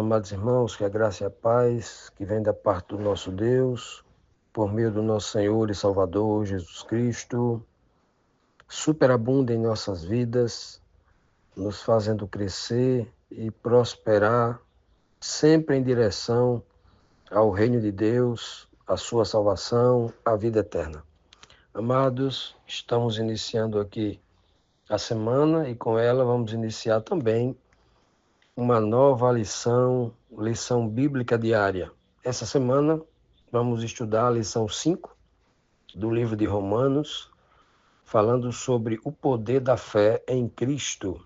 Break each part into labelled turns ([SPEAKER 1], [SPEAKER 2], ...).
[SPEAKER 1] amados irmãos, que a graça e a paz que vem da parte do nosso Deus, por meio do nosso Senhor e Salvador Jesus Cristo, superabunda em nossas vidas, nos fazendo crescer e prosperar, sempre em direção ao reino de Deus, à sua salvação, à vida eterna. Amados, estamos iniciando aqui a semana e com ela vamos iniciar também uma nova lição bíblica diária. Essa semana vamos estudar a lição 5 do livro de Romanos, falando sobre o poder da fé em Cristo.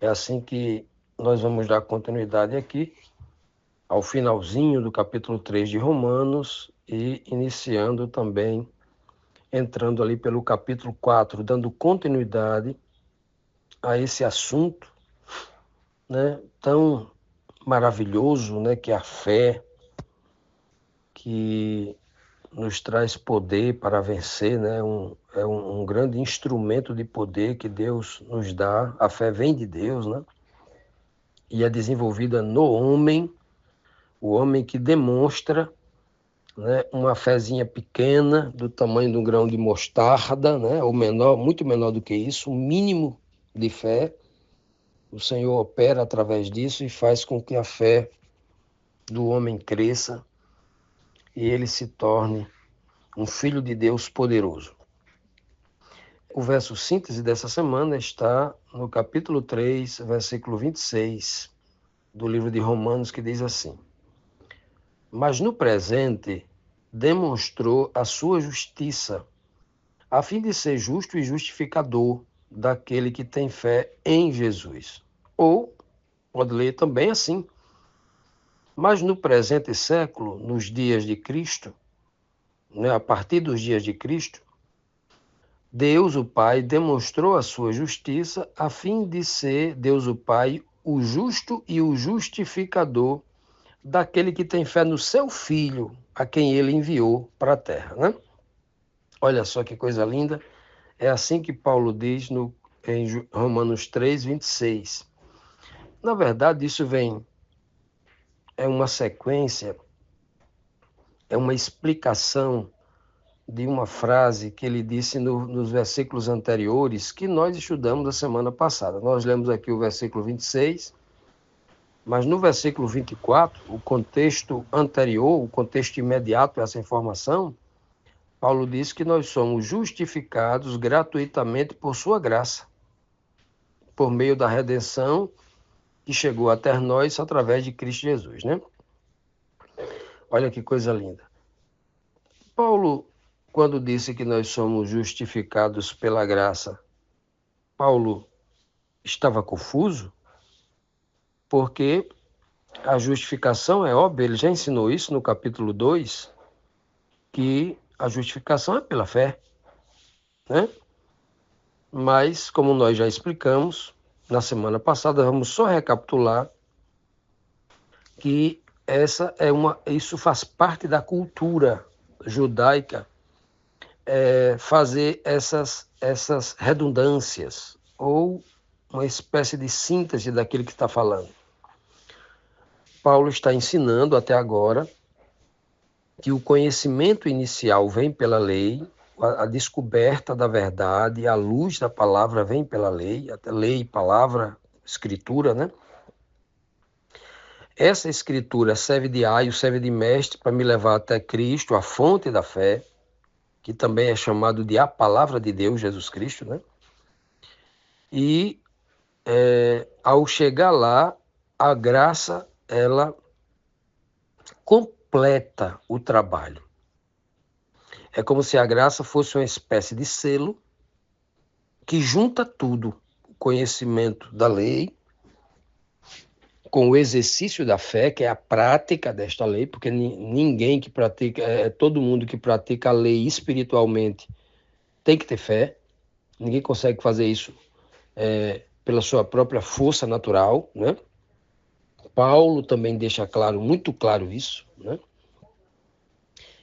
[SPEAKER 1] É assim que nós vamos dar continuidade aqui, ao finalzinho do capítulo 3 de Romanos e iniciando também, entrando ali pelo capítulo 4, dando continuidade a esse assunto, né, tão maravilhoso, né, que é a fé, que nos traz poder para vencer, né? É um grande instrumento de poder que Deus nos dá. A fé vem de Deus, né? E é desenvolvida no homem, o homem que demonstra, né, uma fezinha pequena, do tamanho de um grão de mostarda, né? Ou menor, muito menor do que isso, um mínimo de fé. O Senhor opera através disso e faz com que a fé do homem cresça e ele se torne um filho de Deus poderoso. O verso síntese dessa semana está no capítulo 3, versículo 26 do livro de Romanos, que diz assim: Mas no presente demonstrou a sua justiça, a fim de ser justo e justificador daquele que tem fé em Jesus. Ou, pode ler também assim: Mas no presente século, nos dias de Cristo, né, a partir dos dias de Cristo, Deus, o Pai, demonstrou a sua justiça a fim de ser Deus, o Pai, o justo e o justificador daquele que tem fé no seu Filho, a quem ele enviou para a terra, né? Olha só que coisa linda. É assim que Paulo diz em Romanos 3, 26. Na verdade, isso é uma sequência, é uma explicação de uma frase que ele disse nos versículos anteriores que nós estudamos na semana passada. Nós lemos aqui o versículo 26, mas no versículo 24, o contexto anterior, o contexto imediato a essa informação, Paulo diz que nós somos justificados gratuitamente por sua graça, por meio da redenção que chegou até nós através de Cristo Jesus, né? Olha que coisa linda. Paulo, quando disse que nós somos justificados pela graça, Paulo estava confuso, porque a justificação é óbvia, ele já ensinou isso no capítulo 2, que a justificação é pela fé, né? Mas, como nós já explicamos na semana passada, vamos só recapitular que isso faz parte da cultura judaica, fazer essas redundâncias, ou uma espécie de síntese daquilo que está falando. Paulo está ensinando até agora que o conhecimento inicial vem pela lei, a descoberta da verdade, a luz da palavra vem pela lei, até lei, palavra, escritura, né? Essa escritura serve de aio, serve de mestre para me levar até Cristo, a fonte da fé, que também é chamado de a palavra de Deus, Jesus Cristo, né? E ao chegar lá, a graça, ela completa o trabalho. É como se a graça fosse uma espécie de selo que junta tudo, o conhecimento da lei, com o exercício da fé, que é a prática desta lei, porque ninguém que pratica, todo mundo que pratica a lei espiritualmente tem que ter fé, ninguém consegue fazer isso pela sua própria força natural, né? Paulo também deixa claro, muito claro isso, né?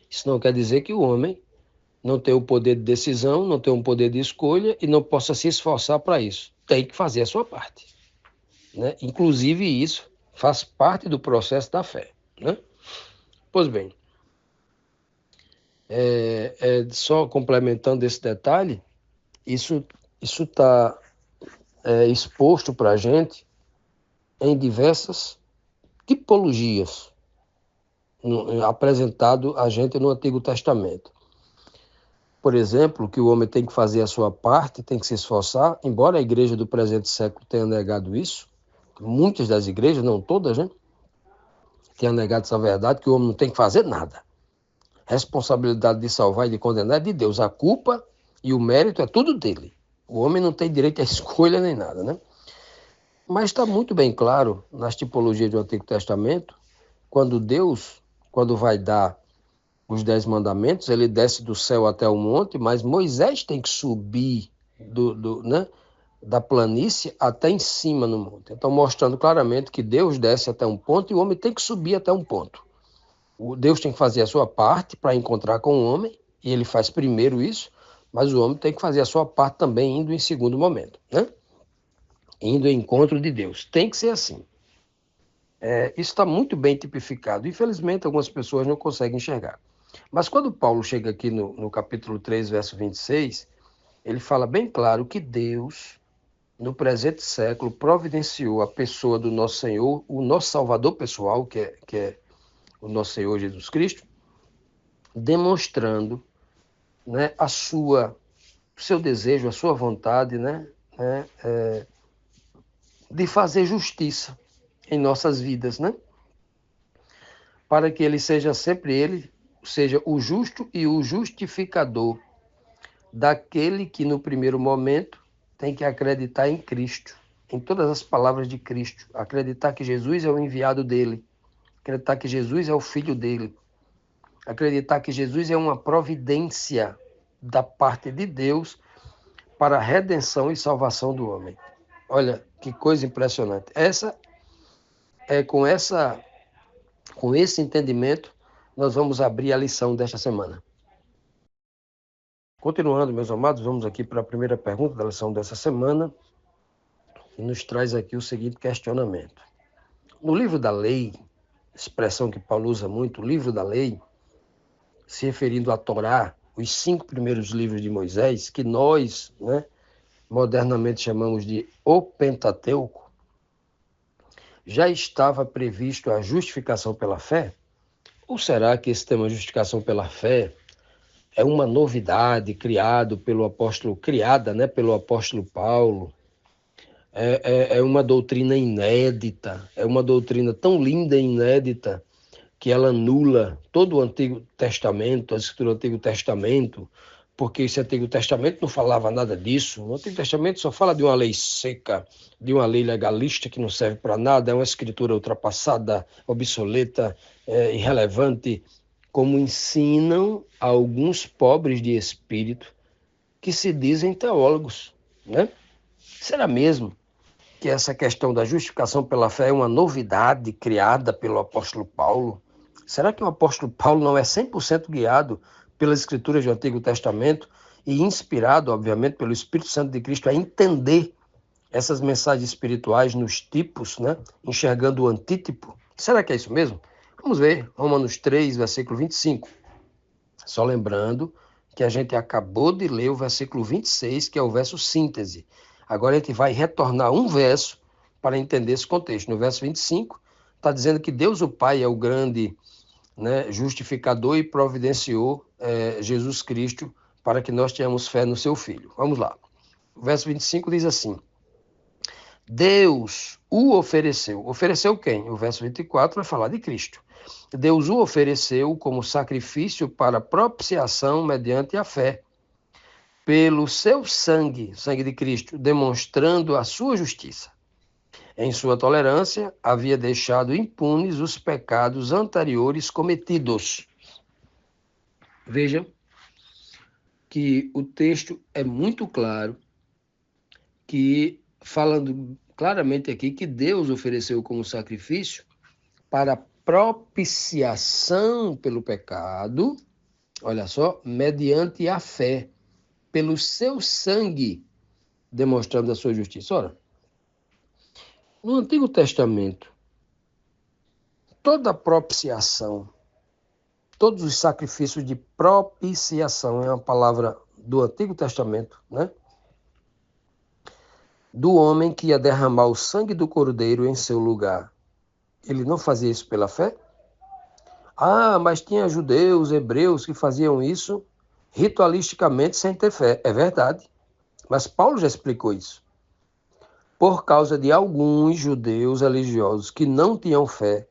[SPEAKER 1] Isso não quer dizer que o homem não tem o poder de decisão, não tem um poder de escolha e não possa se esforçar para isso. Tem que fazer a sua parte, né? Inclusive isso Faz parte do processo da fé, né? Pois bem, só complementando esse detalhe, isso está exposto para a gente em diversas tipologias apresentado a gente no Antigo Testamento. Por exemplo, que o homem tem que fazer a sua parte, tem que se esforçar, embora a igreja do presente século tenha negado isso, muitas das igrejas, não todas, né, tenham negado essa verdade, que o homem não tem que fazer nada. A responsabilidade de salvar e de condenar é de Deus. A culpa e o mérito é tudo dele. O homem não tem direito à escolha nem nada, né? Mas está muito bem claro nas tipologias do Antigo Testamento, quando vai dar os 10 mandamentos, ele desce do céu até o monte, mas Moisés tem que subir né, da planície até em cima no monte. Então, mostrando claramente que Deus desce até um ponto e o homem tem que subir até um ponto. Deus tem que fazer a sua parte para encontrar com o homem, e ele faz primeiro isso, mas o homem tem que fazer a sua parte também, indo em segundo momento, né? Indo em encontro de Deus. Tem que ser assim. Isso está muito bem tipificado. Infelizmente, algumas pessoas não conseguem enxergar. Mas quando Paulo chega aqui no capítulo 3, verso 26, ele fala bem claro que Deus, no presente século, providenciou a pessoa do nosso Senhor, o nosso Salvador pessoal, que é o nosso Senhor Jesus Cristo, demonstrando, né, o seu desejo, a sua vontade, né, de fazer justiça em nossas vidas, né? Para que ele seja sempre seja o justo e o justificador daquele que no primeiro momento tem que acreditar em Cristo, em todas as palavras de Cristo, acreditar que Jesus é o enviado dele, acreditar que Jesus é o filho dele, acreditar que Jesus é uma providência da parte de Deus para a redenção e salvação do homem. Olha, que coisa impressionante. Com esse entendimento, nós vamos abrir a lição desta semana. Continuando, meus amados, vamos aqui para a primeira pergunta da lição dessa semana, que nos traz aqui o seguinte questionamento. No livro da lei, expressão que Paulo usa muito, o livro da lei, se referindo à Torá, os 5 primeiros livros de Moisés, que nós, né, modernamente chamamos de o Pentateuco, já estava previsto a justificação pela fé? Ou será que esse tema justificação pela fé é uma novidade criada pelo apóstolo Paulo? É uma doutrina inédita, é uma doutrina tão linda e inédita que ela anula todo o Antigo Testamento, a escritura do Antigo Testamento, porque esse Antigo Testamento não falava nada disso. O Antigo Testamento só fala de uma lei seca, de uma lei legalista que não serve para nada, é uma escritura ultrapassada, obsoleta, irrelevante, como ensinam alguns pobres de espírito que se dizem teólogos, né? Será mesmo que essa questão da justificação pela fé é uma novidade criada pelo apóstolo Paulo? Será que o apóstolo Paulo não é 100% guiado pelas escrituras do Antigo Testamento e inspirado, obviamente, pelo Espírito Santo de Cristo a entender essas mensagens espirituais nos tipos, né? Enxergando o antítipo? Será que é isso mesmo? Vamos ver, Romanos 3, versículo 25. Só lembrando que a gente acabou de ler o versículo 26, que é o verso síntese. Agora a gente vai retornar um verso para entender esse contexto. No verso 25, está dizendo que Deus o Pai é o grande, né, justificador e providenciou Jesus Cristo para que nós tenhamos fé no seu Filho. Vamos lá. O verso 25 diz assim: Deus o ofereceu. Ofereceu quem? O verso 24 vai falar de Cristo. Deus o ofereceu como sacrifício para propiciação mediante a fé, pelo seu sangue, sangue de Cristo, demonstrando a sua justiça. Em sua tolerância, havia deixado impunes os pecados anteriores cometidos. Vejam que o texto é muito claro, que falando claramente aqui que Deus ofereceu como sacrifício para propiciação pelo pecado, olha só, mediante a fé, pelo seu sangue, demonstrando a sua justiça. Ora, no Antigo Testamento, toda propiciação, todos os sacrifícios de propiciação, é uma palavra do Antigo Testamento, né? Do homem que ia derramar o sangue do cordeiro em seu lugar. Ele não fazia isso pela fé? Ah, mas tinha judeus, hebreus que faziam isso ritualisticamente sem ter fé. É verdade. Mas Paulo já explicou isso. Por causa de alguns judeus religiosos que não tinham fé,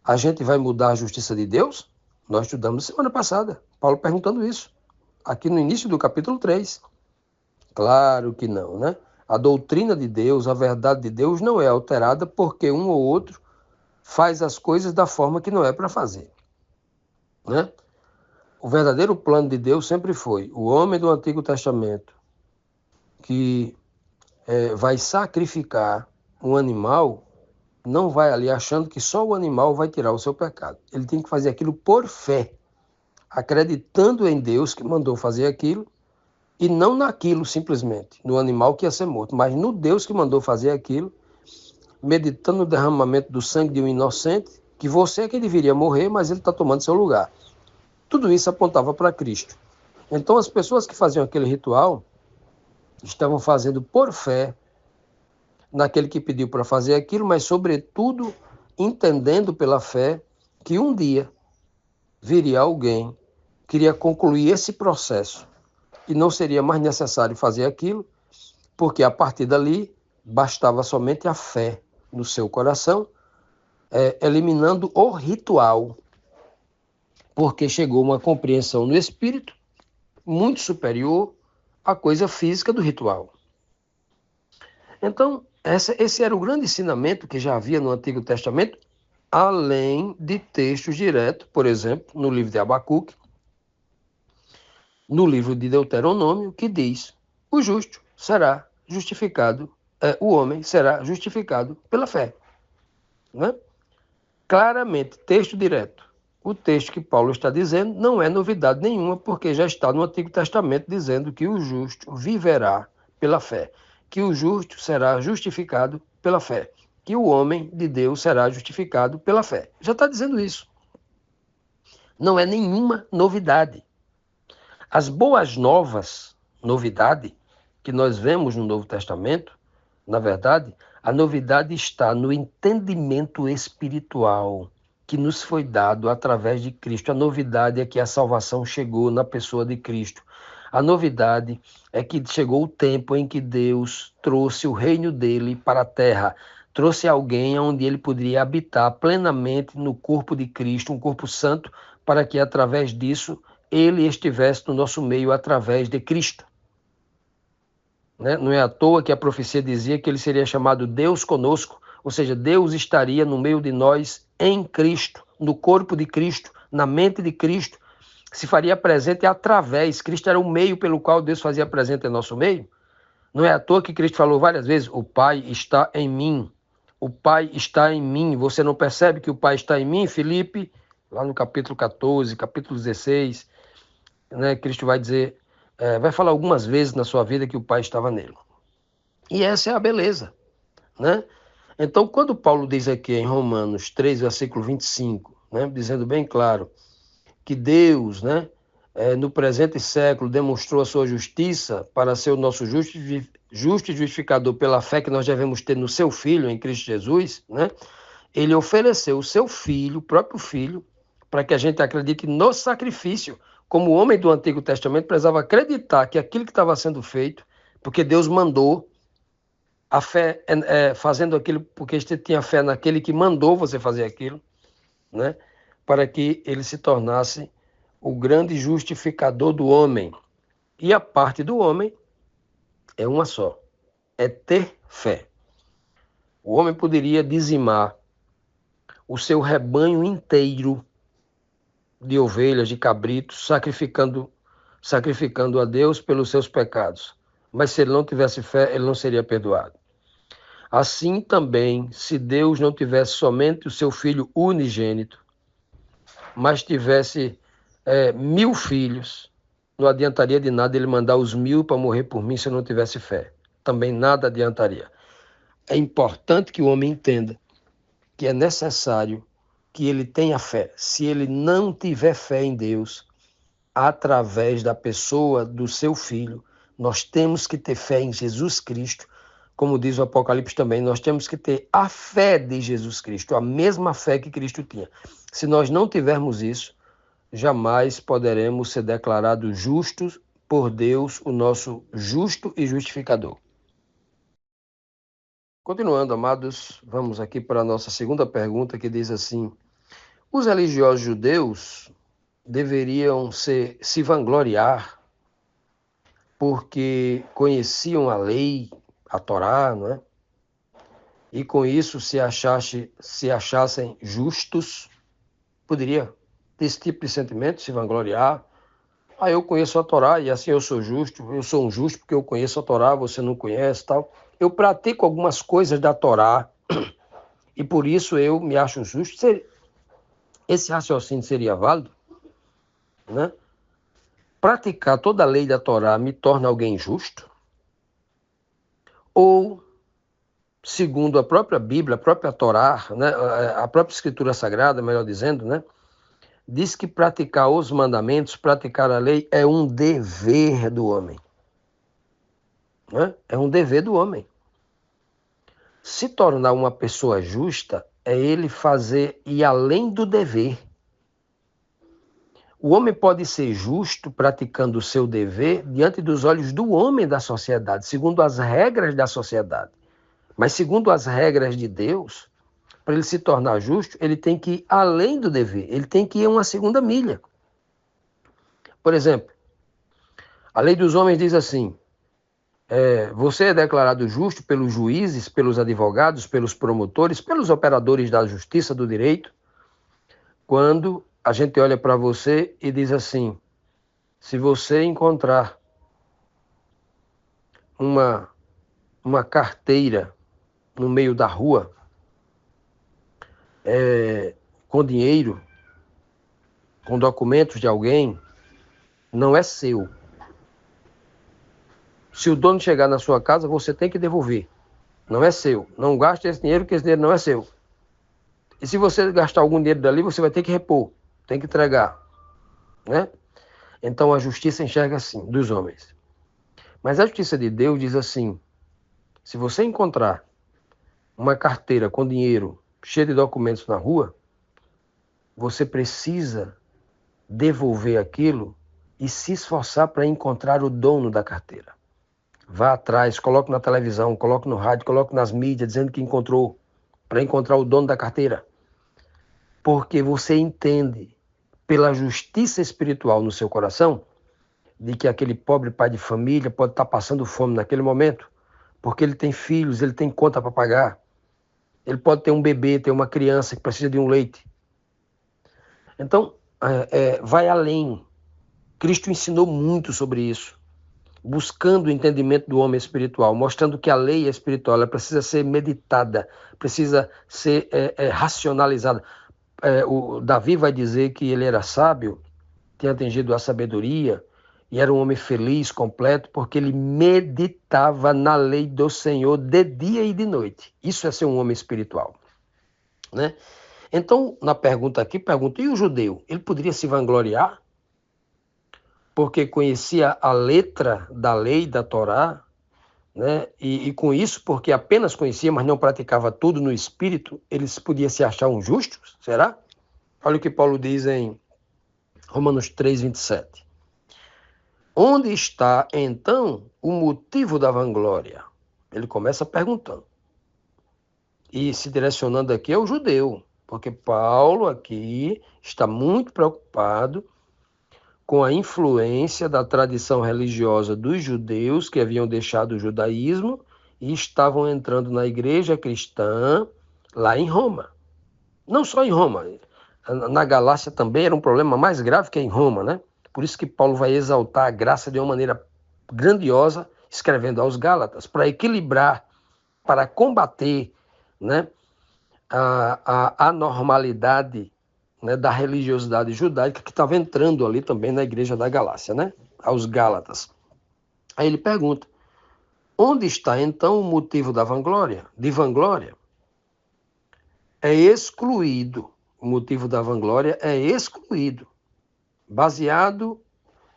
[SPEAKER 1] a gente vai mudar a justiça de Deus? Nós estudamos semana passada, Paulo perguntando isso, aqui no início do capítulo 3. Claro que não, né? A doutrina de Deus, a verdade de Deus não é alterada porque um ou outro faz as coisas da forma que não é para fazer, né? O verdadeiro plano de Deus sempre foi o homem do Antigo Testamento que vai sacrificar um animal, não vai ali achando que só o animal vai tirar o seu pecado. Ele tem que fazer aquilo por fé, acreditando em Deus que mandou fazer aquilo, e não naquilo simplesmente, no animal que ia ser morto, mas no Deus que mandou fazer aquilo, meditando no derramamento do sangue de um inocente, que você é que deveria morrer, mas ele está tomando seu lugar. Tudo isso apontava para Cristo. Então as pessoas que faziam aquele ritual estavam fazendo por fé naquele que pediu para fazer aquilo, mas sobretudo entendendo pela fé que um dia viria alguém que iria concluir esse processo e não seria mais necessário fazer aquilo, porque a partir dali bastava somente a fé no seu coração, eliminando o ritual, porque chegou uma compreensão no espírito muito superior à coisa física do ritual. Então, esse era o grande ensinamento que já havia no Antigo Testamento, além de textos diretos, por exemplo, no livro de Abacuque, no livro de Deuteronômio, que diz: o justo será justificado, o homem será justificado pela fé. Né? Claramente, texto direto. O texto que Paulo está dizendo não é novidade nenhuma, porque já está no Antigo Testamento dizendo que o justo viverá pela fé, que o justo será justificado pela fé, que o homem de Deus será justificado pela fé. Já está dizendo isso. Não é nenhuma novidade. As boas novas, novidade, que nós vemos no Novo Testamento, na verdade, a novidade está no entendimento espiritual que nos foi dado através de Cristo. A novidade é que a salvação chegou na pessoa de Cristo. A novidade é que chegou o tempo em que Deus trouxe o reino dele para a terra, trouxe alguém onde ele poderia habitar plenamente no corpo de Cristo, um corpo santo, para que através disso ele estivesse no nosso meio através de Cristo. Não é à toa que a profecia dizia que ele seria chamado Deus conosco, ou seja, Deus estaria no meio de nós em Cristo, no corpo de Cristo, na mente de Cristo, se faria presente através. Cristo era o meio pelo qual Deus fazia presente em nosso meio. Não é à toa que Cristo falou várias vezes: o Pai está em mim, o Pai está em mim. Você não percebe que o Pai está em mim, Filipe? Lá no capítulo 14, capítulo 16, Cristo vai dizer, vai falar algumas vezes na sua vida que o Pai estava nele. E essa é a beleza, né? Então, quando Paulo diz aqui em Romanos 3, versículo 25, dizendo bem claro que Deus, no presente século, demonstrou a sua justiça para ser o nosso justo e justificador pela fé que nós devemos ter no seu Filho, em Cristo Jesus, ele ofereceu o seu Filho, o próprio Filho, para que a gente acredite no sacrifício. Como o homem do Antigo Testamento precisava acreditar que aquilo que estava sendo feito, porque Deus mandou, a fé fazendo aquilo porque você tinha fé naquele que mandou você fazer aquilo, para que ele se tornasse o grande justificador do homem. E a parte do homem é uma só, é ter fé. O homem poderia dizimar o seu rebanho inteiro de ovelhas, de cabritos, sacrificando a Deus pelos seus pecados. Mas se ele não tivesse fé, ele não seria perdoado. Assim também, se Deus não tivesse somente o seu Filho unigênito, mas tivesse 1000 filhos, não adiantaria de nada ele mandar os 1000 para morrer por mim se eu não tivesse fé. Também nada adiantaria. É importante que o homem entenda que é necessário que ele tenha fé, se ele não tiver fé em Deus, através da pessoa do seu Filho, nós temos que ter fé em Jesus Cristo, como diz o Apocalipse também, nós temos que ter a fé de Jesus Cristo, a mesma fé que Cristo tinha. Se nós não tivermos isso, jamais poderemos ser declarados justos por Deus, o nosso justo e justificador. Continuando, amados, vamos aqui para a nossa segunda pergunta, que diz assim: os religiosos judeus deveriam se vangloriar porque conheciam a lei, a Torá, não é? E com isso se achassem justos? Poderia ter esse tipo de sentimento, se vangloriar. Ah, eu conheço a Torá e assim eu sou justo, eu sou um justo porque eu conheço a Torá, você não conhece, tal. Eu pratico algumas coisas da Torá e por isso eu me acho justo. Esse raciocínio seria válido, né? Praticar toda a lei da Torá me torna alguém justo? Ou, segundo a própria Bíblia, a própria Torá, né, a própria Escritura Sagrada, melhor dizendo, né, diz que praticar os mandamentos, praticar a lei, é um dever do homem. Né? É um dever do homem. Se tornar uma pessoa justa é ele fazer ir além do dever. O homem pode ser justo praticando o seu dever diante dos olhos do homem da sociedade, segundo as regras da sociedade. Mas segundo as regras de Deus, para ele se tornar justo, ele tem que ir além do dever, ele tem que ir uma segunda milha. Por exemplo, a lei dos homens diz assim: você é declarado justo pelos juízes, pelos advogados, pelos promotores, pelos operadores da justiça, do direito, quando a gente olha para você e diz assim: se você encontrar uma carteira no meio da rua com dinheiro, com documentos de alguém, não é seu. Se o dono chegar na sua casa, você tem que devolver. Não é seu. Não gaste esse dinheiro, porque esse dinheiro não é seu. E se você gastar algum dinheiro dali, você vai ter que repor, tem que entregar. Né? Então a justiça enxerga assim, dos homens. Mas a justiça de Deus diz assim: se você encontrar uma carteira com dinheiro cheia de documentos na rua, você precisa devolver aquilo e se esforçar para encontrar o dono da carteira. Vá atrás, coloque na televisão, coloque no rádio, coloque nas mídias dizendo que encontrou, para encontrar o dono da carteira. Porque você entende, pela justiça espiritual no seu coração, de que aquele pobre pai de família pode estar passando fome naquele momento, porque ele tem filhos, ele tem conta para pagar. Ele pode ter um bebê, ter uma criança que precisa de um leite. Então, vai além. Cristo ensinou muito sobre isso, buscando o entendimento do homem espiritual, mostrando que a lei espiritual ela precisa ser meditada, precisa ser racionalizada. O Davi vai dizer que ele era sábio, tinha atingido a sabedoria, e era um homem feliz, completo, porque ele meditava na lei do Senhor de dia e de noite. Isso é ser um homem espiritual. Né? Então, na pergunta aqui, e o judeu? Ele poderia se vangloriar? Porque conhecia a letra da lei, da Torá, né? E com isso, porque apenas conhecia, mas não praticava tudo no espírito, eles podiam se achar um justos? Será? Olha o que Paulo diz em Romanos 3:27. Onde está, então, o motivo da vanglória? Ele começa perguntando. E se direcionando aqui ao judeu, porque Paulo aqui está muito preocupado com a influência da tradição religiosa dos judeus que haviam deixado o judaísmo e estavam entrando na igreja cristã lá em Roma. Não só em Roma, na Galácia também era um problema mais grave que em Roma, né? Por isso que Paulo vai exaltar a graça de uma maneira grandiosa, escrevendo aos Gálatas, para equilibrar, para combater, né, a anormalidade, né, da religiosidade judaica que estava entrando ali também na igreja da Galácia, né, aos Gálatas. Aí ele pergunta: onde está então o motivo da vanglória? De vanglória? É excluído o motivo da vanglória é excluído. Baseado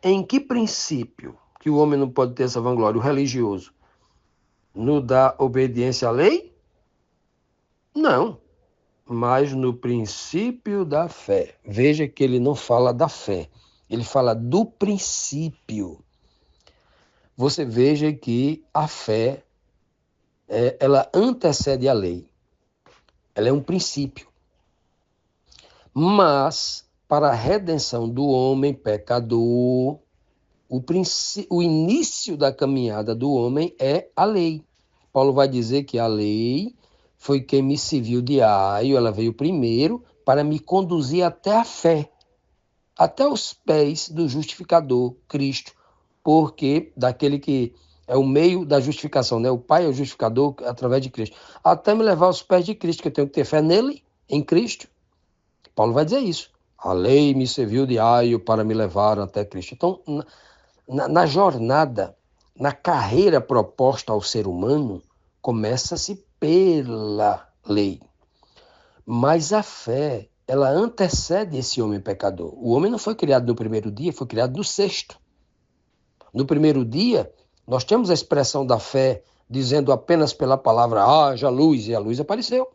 [SPEAKER 1] em que princípio que o homem não pode ter essa vanglória, o religioso? No da obediência à lei? Não, mas no princípio da fé. Veja que ele não fala da fé, ele fala do princípio. Você veja que a fé, ela antecede a lei. Ela é um princípio. Mas, para a redenção do homem pecador, o início da caminhada do homem é a lei. Paulo vai dizer que a lei foi quem me serviu de aio, ela veio primeiro para me conduzir até a fé, até os pés do justificador, Cristo, porque daquele que é o meio da justificação, né? O Pai é o justificador através de Cristo, até me levar aos pés de Cristo, que eu tenho que ter fé nele, em Cristo. Paulo vai dizer isso. A lei me serviu de aio para me levar até Cristo. Então, na jornada, na carreira proposta ao ser humano, começa-se pela lei. Mas a fé, ela antecede esse homem pecador. O homem não foi criado no primeiro dia, foi criado no sexto. No primeiro dia, nós temos a expressão da fé dizendo apenas pela palavra haja luz, e a luz apareceu.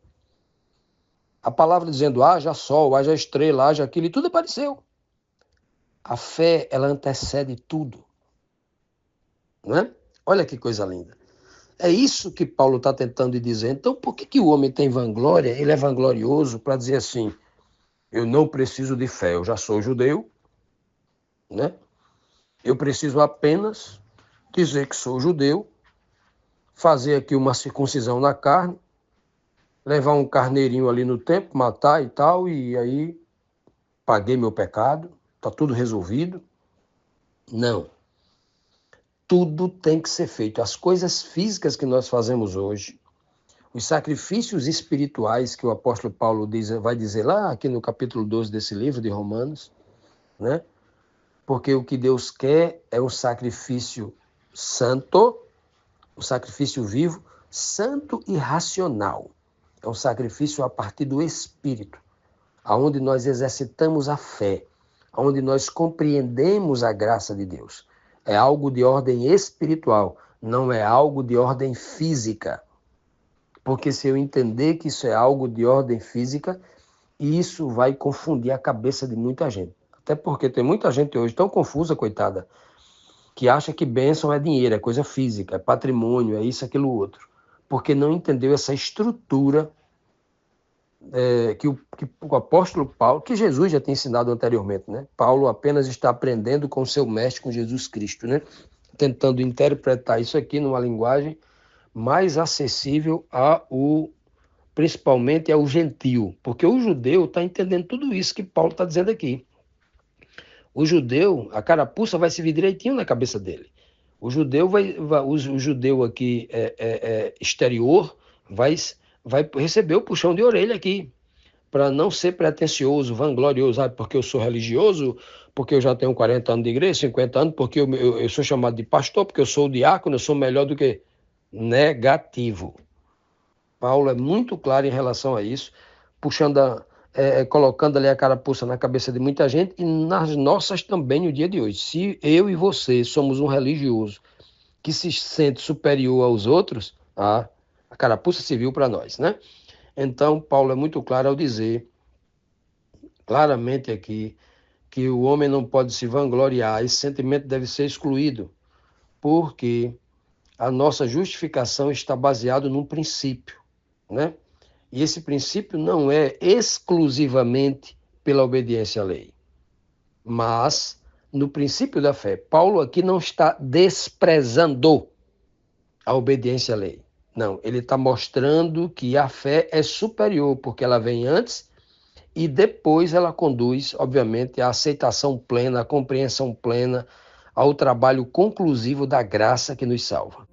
[SPEAKER 1] A palavra dizendo haja sol, haja estrela, haja aquilo, e tudo apareceu. A fé, ela antecede tudo. Não é? Olha que coisa linda. É isso que Paulo está tentando dizer. Então, por que o homem tem vanglória? Ele é vanglorioso para dizer assim, eu não preciso de fé, eu já sou judeu, né? Eu preciso apenas dizer que sou judeu, fazer aqui uma circuncisão na carne, levar um carneirinho ali no templo, matar e tal, e aí paguei meu pecado, está tudo resolvido. Não. Tudo tem que ser feito. As coisas físicas que nós fazemos hoje, os sacrifícios espirituais que o apóstolo Paulo vai dizer lá aqui no capítulo 12 desse livro de Romanos, né? Porque o que Deus quer é um sacrifício santo, um sacrifício vivo, santo e racional. É um sacrifício a partir do Espírito, aonde nós exercitamos a fé, aonde nós compreendemos a graça de Deus. É algo de ordem espiritual, não é algo de ordem física. Porque se eu entender que isso é algo de ordem física, isso vai confundir a cabeça de muita gente. Até porque tem muita gente hoje tão confusa, coitada, que acha que bênção é dinheiro, é coisa física, é patrimônio, é isso, aquilo, outro. Porque não entendeu essa estrutura que o apóstolo Paulo, que Jesus já tinha ensinado anteriormente, né? Paulo apenas está aprendendo com o seu mestre, com Jesus Cristo, né? Tentando interpretar isso aqui numa linguagem mais acessível principalmente ao gentio, porque o judeu está entendendo tudo isso que Paulo está dizendo aqui. O judeu, a carapuça vai se vir direitinho na cabeça dele. O judeu o judeu aqui exterior vai receber o puxão de orelha aqui, para não ser pretensioso, vanglorioso, porque eu sou religioso, porque eu já tenho 40 anos de igreja, 50 anos, porque eu sou chamado de pastor, porque eu sou diácono, eu sou melhor do que negativo. Paulo é muito claro em relação a isso, colocando ali a carapuça na cabeça de muita gente e nas nossas também no dia de hoje. Se eu e você somos um religioso que se sente superior aos outros, a carapuça serviu para nós, né? Então, Paulo é muito claro ao dizer, claramente aqui, que o homem não pode se vangloriar, esse sentimento deve ser excluído, porque a nossa justificação está baseada num princípio, né? E esse princípio não é exclusivamente pela obediência à lei, mas no princípio da fé. Paulo aqui não está desprezando a obediência à lei. Não, ele está mostrando que a fé é superior, porque ela vem antes e depois ela conduz, obviamente, à aceitação plena, à compreensão plena, ao trabalho conclusivo da graça que nos salva.